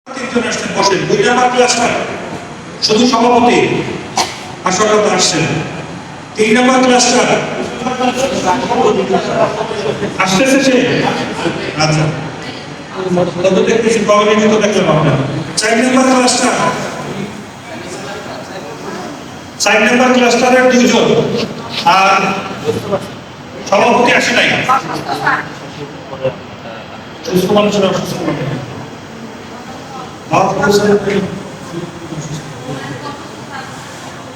তিনজন আসছেন, বসেন। 2 নাম্বার ক্লাসটা শুধু সভাপতি আসলে আসছেন। 3 নাম্বার ক্লাসটা আসতেছে সে? আচ্ছা, কত দেখতেছি, প্রবলেম তো দেখলাম আপনার। 4 নাম্বার ক্লাসটা, 4 নাম্বার ক্লাসটার 2 জন, আর সভাপতি আসে নাই। সুস্থ মানুষের অসুস্থ মানুষ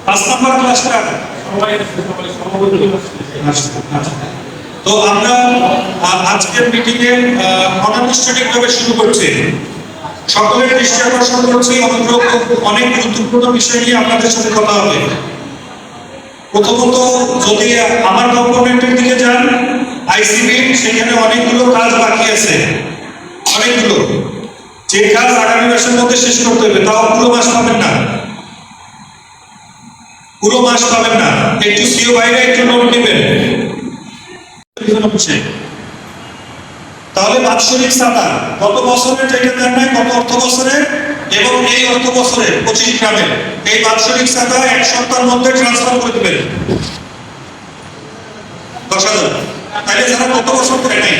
5 নাম্বার ক্লাসটা তো আমরা আজকের মিটিং এ অনানুষ্ঠানিকভাবে শুরু করছি। সকলের দৃষ্টি আকর্ষণ করছি অনেক গুরুত্বপূর্ণ বিষয় নিয়ে আপনাদের সাথে কথা হবে। প্রথমত, যদি আমার কম্পোনেন্টের দিকে যান, আইসিবি, সেখানে অনেকগুলো কাজ বাকি আছে, অনেকগুলো, যে কাজ আগামী মাসের মধ্যে শেষ করতে হবে। তাও পুরো মাস পাবেন না, পুরো মাস পাবেন না, একটু সিও বাইরে একটু নোট নেবেন। তাহলে বাৎসরিক চাঁদা গত বছরের যেটা দেন নাই, গত অর্থ বছরের এবং এই অর্থ বছরের 25 গ্রামের এই বাৎসরিক চাঁদা 1 সপ্তাহের মধ্যে ট্রান্সফার করে দেবেন 10,000। তাহলে যারা গত বছর করে নাই,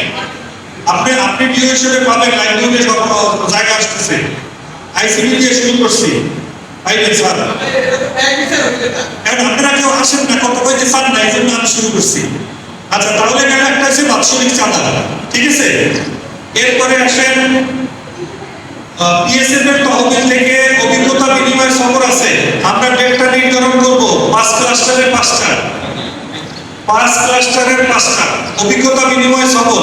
আপনি ডিও হিসেবে পাবেন। লাইন দিয়ে জায়গা আসতেছে, আইসিবি দিয়ে শুরু করছি, পাইবেন স্যার। এখন আপনারা কেউ আসেন না, কত কইতে চান না, এই জন্য আমি শুরু করছি। আচ্ছা, তাহলে গেল একটা আছে বাৎসরিক চাঁদা, ঠিক আছে। এরপরে আসেন পিএসএফ এর তহবিল থেকে অভিজ্ঞতা বিনিময় সফর আছে। আমরা ডেটটা নির্ধারণ করব 5 ক্লাস্টারের 5টা, 5 ক্লাস্টারের 5টা অভিজ্ঞতা বিনিময় সফর।